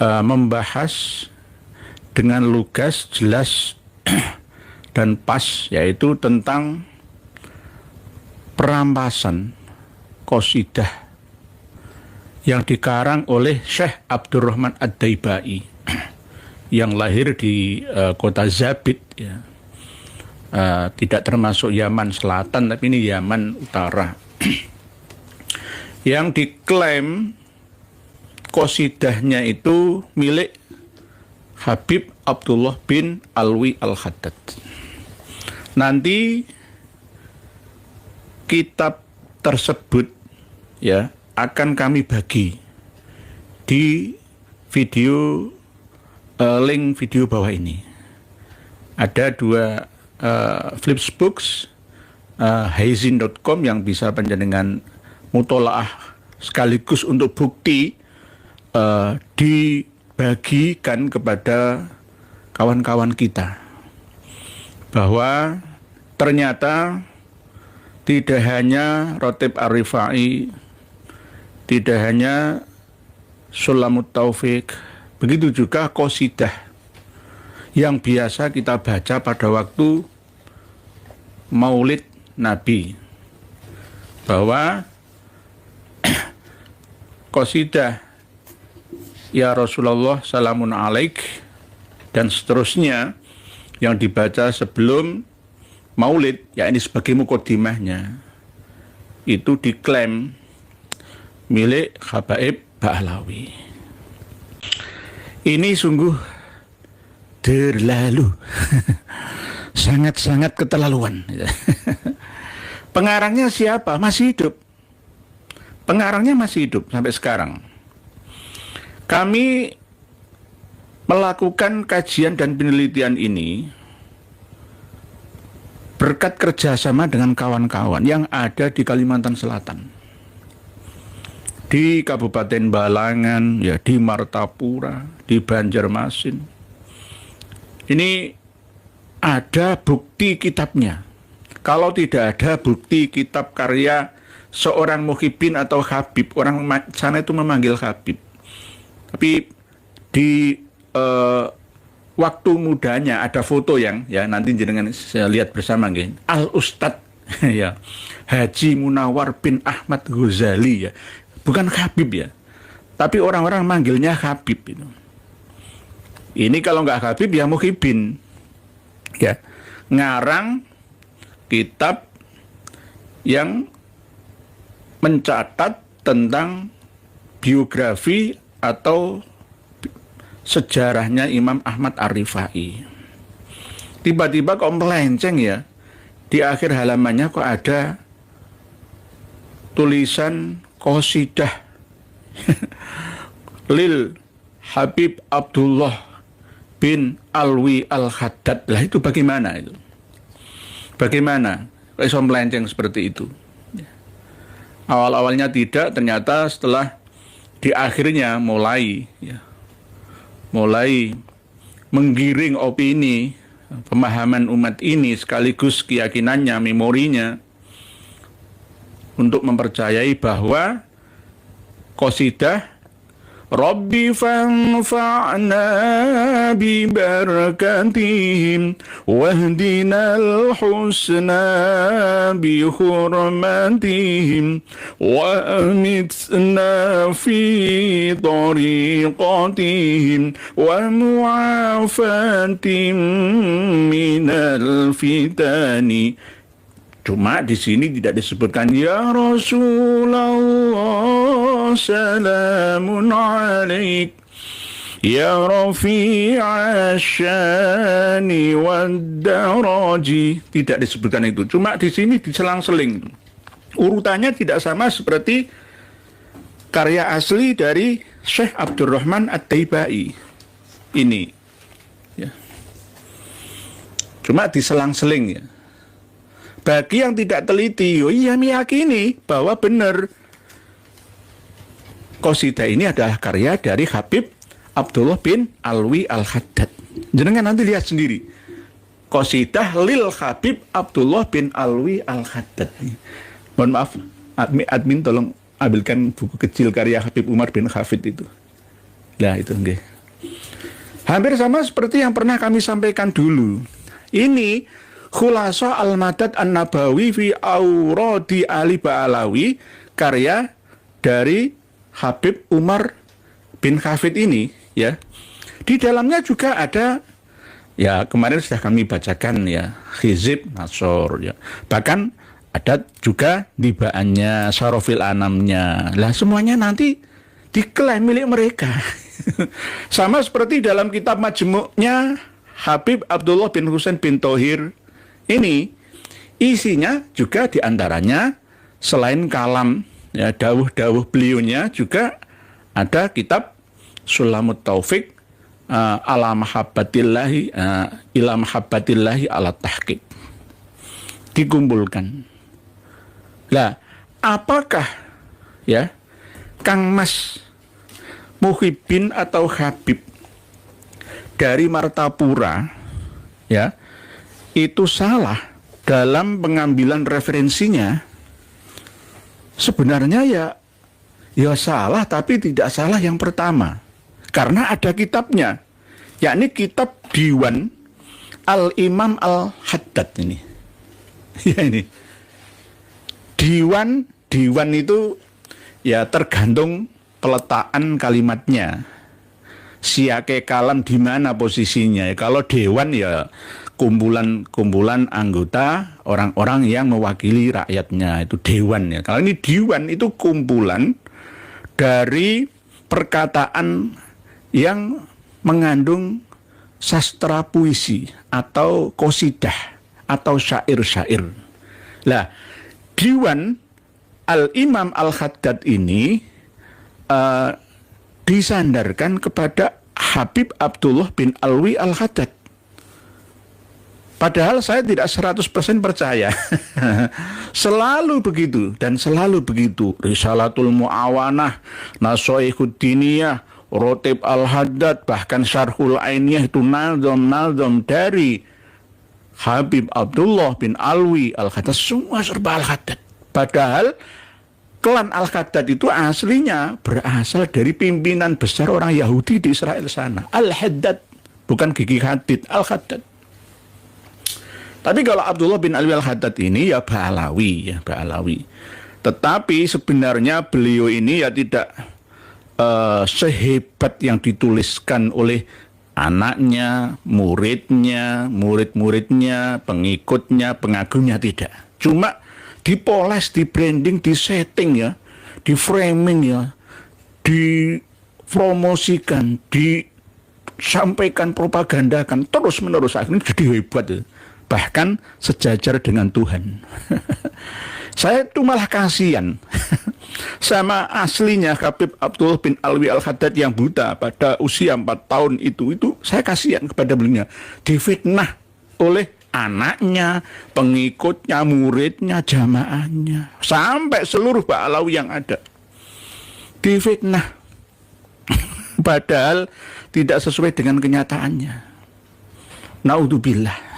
membahas dengan lugas, jelas dan pas, yaitu tentang perampasan qasidah yang dikarang oleh Syekh Abdurrahman Ad-Daibai yang lahir di kota Zabid, ya. Tidak termasuk Yaman Selatan, tapi ini Yaman Utara. Yang diklaim qasidahnya itu milik Habib Abdullah bin Alwi Al-Haddad. Nanti kitab tersebut, ya, akan kami bagi di video, link video bawah ini. Ada dua flipsbooks, haizin.com yang bisa panjenengan mutolaah sekaligus untuk bukti, dibagikan kepada kawan-kawan kita bahwa ternyata tidak hanya Rotib Ar-Rifai, tidak hanya Sulamut Taufik, begitu juga qasidah yang biasa kita baca pada waktu Maulid Nabi, bahwa qasidah Ya Rasulullah Salamun Alaik dan seterusnya yang dibaca sebelum Maulid, ya ini sebagai mukodimahnya, itu diklaim milik Habaib Ba'alawi. Ini sungguh terlalu sangat-sangat keterlaluan. Pengarangnya siapa? Masih hidup. Pengarangnya masih hidup sampai sekarang. Kami melakukan kajian dan penelitian ini berkat kerjasama dengan kawan-kawan yang ada di Kalimantan Selatan, di Kabupaten Balangan, ya, di Martapura, di Banjarmasin. Ini ada bukti kitabnya. Kalau tidak ada bukti kitab karya seorang muhibbin atau habib, orang sana itu memanggil habib. Tapi di waktu mudanya ada foto yang, ya, nanti jenengan saya lihat bersama, nggih. Al Ustadz ya, Haji Munawar bin Ahmad Ghazali, ya. Bukan habib, ya. Tapi orang-orang manggilnya habib itu. Ini kalau nggak habib ya muhibbin. Ya. Ngarang kitab yang mencatat tentang biografi atau sejarahnya Imam Ahmad Ar-Rifai. Tiba-tiba kok melenceng, ya. Di akhir halamannya kok ada tulisan qasidah lil Habib Abdullah bin Alwi Al-Haddad. Lah itu bagaimana itu? Bagaimana kok iso melenceng seperti itu? Awal-awalnya tidak, ternyata setelah di akhirnya mulai, ya, mulai menggiring opini, pemahaman umat ini sekaligus keyakinannya, memorinya, untuk mempercayai bahwa qasidah Rabbi fanfa'na bi barakatihim wahdinal husna bi hurmatihim wa amitna fi tariqatihim wa mu'afatim minal fitani. Cuma di sini tidak disebutkan ya Rasulullah salamun alaik ya rafi'a syani wad daraji. Tidak disebutkan itu. Cuma di sini diselang-seling. Urutannya tidak sama seperti karya asli dari Syekh Abdurrahman Ad-Daibai ini, ya. Cuma diselang-seling, ya. Bagi yang tidak teliti, iya meyakini bahwa benar qasidah ini adalah karya dari Habib Abdullah bin Alwi Al-Haddad. Jenengan nanti lihat sendiri. Qasidah lil Habib Abdullah bin Alwi Al-Haddad. Mohon maaf, admin tolong ambilkan buku kecil karya Habib Umar bin Hafid itu. Nah, itu nggih. Hampir sama seperti yang pernah kami sampaikan dulu. Ini Khulasa Al-Madad An-Nabawi fi Auradi Ali Ba'alawi, karya dari Habib Umar bin Hafid ini, ya. Di dalamnya juga ada, ya kemarin sudah kami bacakan, ya, Hizib Nasor, ya. Bahkan ada juga dibaannya, Sarofil Anamnya. Lah semuanya nanti diklaim milik mereka. Sama seperti dalam kitab Majmu'nya Habib Abdullah bin Husain bin Thohir ini, isinya juga diantaranya selain kalam, ya, dawuh-dawuh beliaunya, juga ada kitab Sulamut Taufik ala mahabbatillahi ila mahabbatillahi ala tahqiq, dikumpulkan. Lah, apakah, ya, Kang Mas Muhyiddin atau Habib dari Martapura, ya, itu salah dalam pengambilan referensinya? Sebenarnya ya salah, tapi tidak salah yang pertama, karena ada kitabnya, yakni kitab Diwan Al-Imam Al-Haddad ini. Ya, ini Diwan itu ya tergantung peletakan kalimatnya, siake kalam di mana posisinya. Kalau dewan ya kumpulan anggota orang-orang yang mewakili rakyatnya, itu dewan, ya. Kalau ini diwan itu kumpulan dari perkataan yang mengandung sastra puisi atau qasidah atau syair-syair. Lah, Diwan Al-Imam Al-Haddad ini disandarkan kepada Habib Abdullah bin Alwi Al-Haddad. Padahal saya tidak 100% percaya. Selalu begitu dan selalu begitu. Risalatul Mu'awanah, Nasoihud Diniyah, Rotib Al-Haddad, bahkan Syarhul Ainiyah itu nazam dari Habib Abdullah bin Alwi Al-Haddad, semua serba Al-Haddad. Padahal klan Al-Haddad itu aslinya berasal dari pimpinan besar orang Yahudi di Israel sana. Al-Haddad, bukan Gigi Hadid, Al-Haddad. Tapi kalau Abdullah bin Alwi Al-Haddad ini ya Ba'alawi, ya Ba'alawi. Tetapi sebenarnya beliau ini ya tidak sehebat yang dituliskan oleh anaknya, muridnya, murid-muridnya, pengikutnya, pengagumnya, tidak. Cuma dipoles, di branding, di setting, ya, di framing, ya, dipromosikan, disampaikan, propagandakan terus menerus, akhirnya jadi hebat, ya. Bahkan sejajar dengan Tuhan. Saya tuh malah kasihan sama aslinya Habib Abdullah bin Alwi Al-Haddad yang buta pada usia 4 tahun itu saya kasihan kepada beliau, difitnah oleh anaknya, pengikutnya, muridnya, jamaahnya, sampai seluruh Ba'alawi yang ada difitnah. Padahal tidak sesuai dengan kenyataannya. Naudzubillah.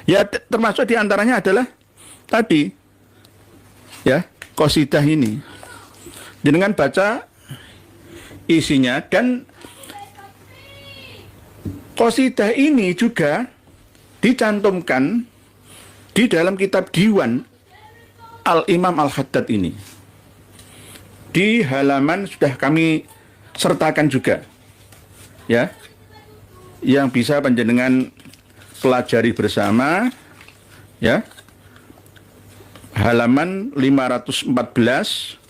Ya, termasuk diantaranya adalah tadi, ya, qasidah ini. Dengan baca isinya, dan qasidah ini juga dicantumkan di dalam kitab Diwan Al-Imam Al-Haddad ini. Di halaman sudah kami sertakan juga, ya, yang bisa panjenengan pelajari bersama, ya, halaman 514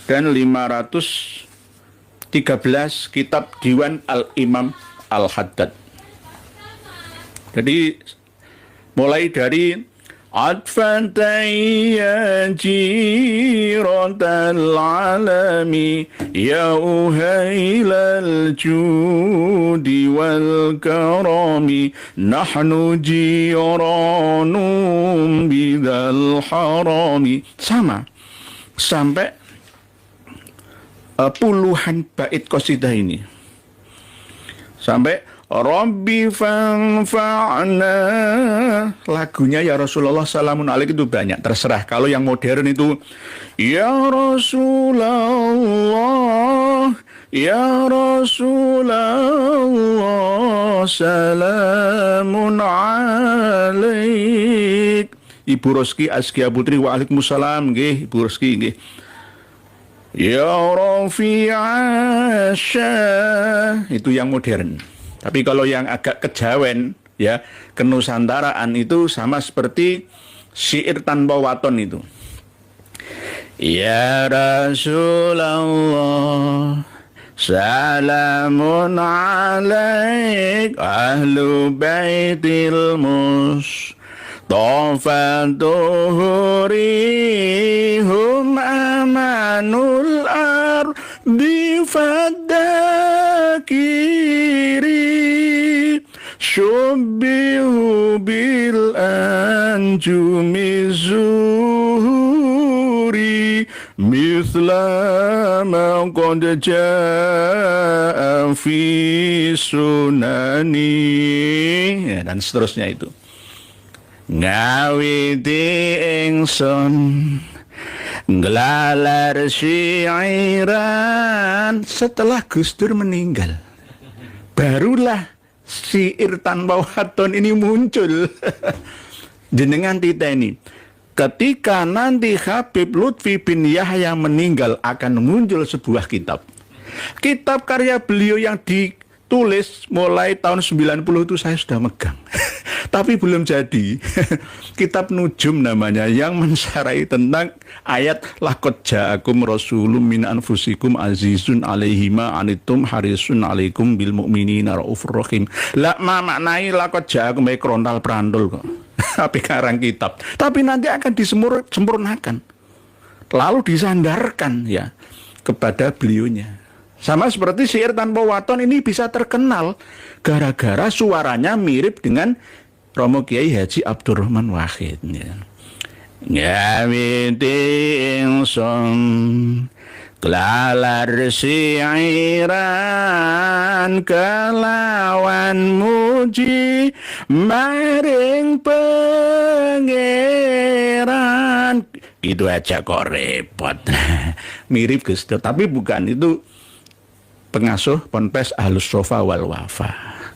dan 513 kitab Diwan Al-Imam Al-Haddad. Jadi mulai dari Atfan tayya jiratal alami ya uhailal judi wal karami nahnu jiranum bidal harami, sama sampai puluhan bait qasidah ini, sampai Rabbi fanfa'na, lagunya ya Rasulullah salamun alaik itu banyak, terserah. Kalau yang modern itu ya Rasulullah Ya Rasulullah salamun alaik. Ibu Roski Askia Putri, waalaikumsalam nggih Ibu Roski nggih. Ya Rafi'asya, itu yang modern. Tapi kalau yang agak kejawen, ya, kenusantaraan itu sama seperti syair tanpa waton itu. Ya Rasulullah salamun alaik ahlu baitil Mustafa tuhuri hum amanul ardi fadakiri syubbihu bil anjumi zuhuri mithla ma qad jaa fi sunani, ya, dan seterusnya itu. Ngawiti ingsun ngelalar syairan setelah Gus Dur meninggal, barulah syair tanpa waton ini muncul. Jenengan titeni, ketika nanti Habib Lutfi bin Yahya meninggal akan muncul sebuah kitab. Kitab karya beliau yang ditulis mulai tahun 90 itu saya sudah megang. Tapi belum jadi. Kitab Nujum namanya, yang mensarai tentang ayat laqad ja'akum rasulun min anfusikum azizun alaihi ma anittum harisun alaikum bil mu'minina raufur rahim. Lah maknai laqad ja'akum baik rontal prandul kok. Tapi karang kitab. Tapi nanti akan disempurnakan. Lalu disandarkan, ya, kepada beliaunya. Sama seperti syair tanpa waton ini bisa terkenal gara-gara suaranya mirip dengan Romo Kiai Haji Abdurrahman Wahid. Ngawiti ingsun kelalar syairan kelawan muji maring pangeran. Itu aja kok repot. Mirip Gus Dur, tapi bukan. Itu pengasuh Ponpes Ahlus Sofa wal Wafa,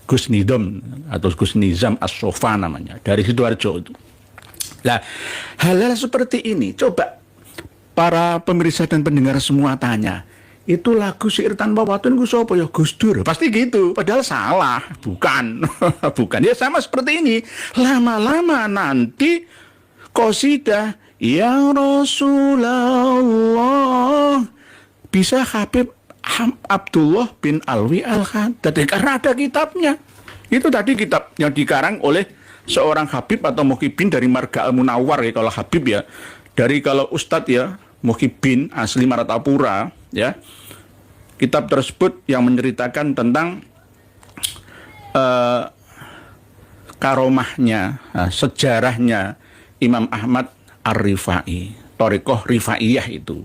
Gus Nidom atau Gus Nizam As-Sofa namanya, dari Sidoarjo itu. Nah, hal-hal seperti ini coba para pemirsa dan pendengar semua tanya, itu lagu syair tanpa waton ku sapa ya? Gus Dur. Pasti gitu, padahal salah. Bukan. Bukan. Ya sama seperti ini. Lama-lama nanti qasidah ya Rasulullah bisa Habib Abdullah bin Alwi Al-Haddad, karena ada kitabnya. Itu tadi kitab yang dikarang oleh seorang Habib atau Muhyiddin dari Marga Al-Munawwar, ya, kalau Habib, ya. Dari kalau Ustadz, ya, Muhyiddin asli Martapura, ya. Kitab tersebut yang menceritakan tentang karomahnya, sejarahnya Imam Ahmad Ar-Rifai, Thariqah Rifaiyah itu.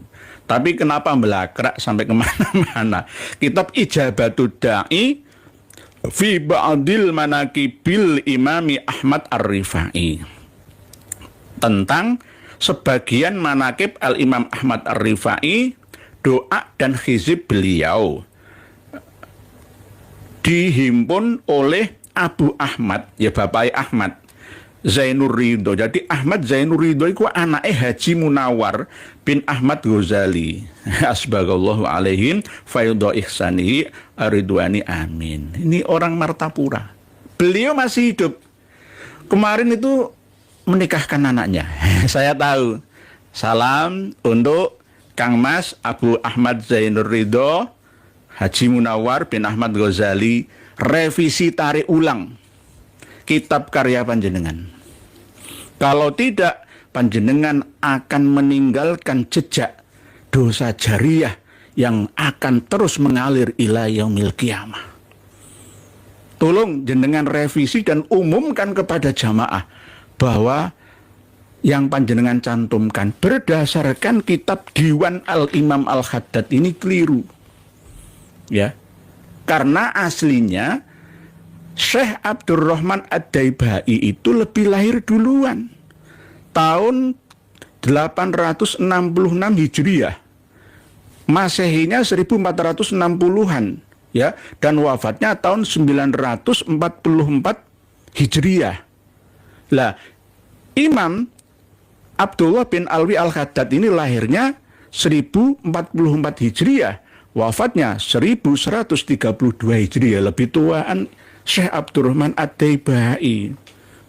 Tapi kenapa melakrak sampai kemana-mana? Kitab Ijabatud Da'i fi ba'dil manaqibil Imami Ahmad Ar-Rifai, tentang sebagian manaqib Al-Imam Ahmad Ar-Rifai, doa dan hizib beliau, dihimpun oleh Abu Ahmad, ya, Bapak Ahmad Zainur Ridho. Jadi Ahmad Zainur Ridho itu anaknya Haji Munawar bin Ahmad Ghazali. Asbagallahu alaihim fayudha ihsanihi aridwani amin. Ini orang Martapura. Beliau masih hidup. Kemarin itu menikahkan anaknya. Saya tahu. Salam untuk Kang Mas Abu Ahmad Zainur Ridho, Haji Munawar bin Ahmad Ghazali, revisi tarik ulang kitab karya panjenengan. Kalau tidak, panjenengan akan meninggalkan jejak dosa jariyah yang akan terus mengalir ila yaumil qiyamah. Tolong jenengan revisi dan umumkan kepada jamaah bahwa yang panjenengan cantumkan berdasarkan kitab Diwan Al-Imam Al-Haddad ini keliru. Ya. Karena aslinya Syekh Abdurrahman Ad-Daibai itu lebih lahir duluan, tahun 866 Hijriah. Masehinya 1460-an ya, dan wafatnya tahun 944 Hijriah. Lah, Imam Abdullah bin Alwi Al-Haddad ini lahirnya 1044 Hijriah, wafatnya 1132 Hijriah, lebih tuaan Syekh Abdurrahman Ad-Daibai.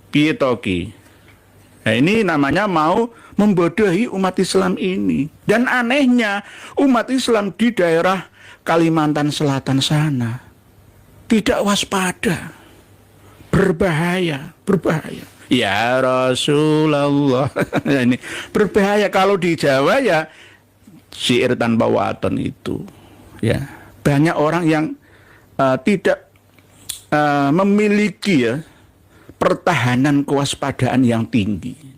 Piye to ki? Nah, ini namanya mau membodohi umat Islam ini. Dan anehnya, umat Islam di daerah Kalimantan Selatan sana tidak waspada. Berbahaya, berbahaya. Ya Rasulullah. Ini berbahaya. Kalau di Jawa ya syair tanpa waton itu. Ya, banyak orang yang tidak memiliki ya pertahanan kewaspadaan yang tinggi.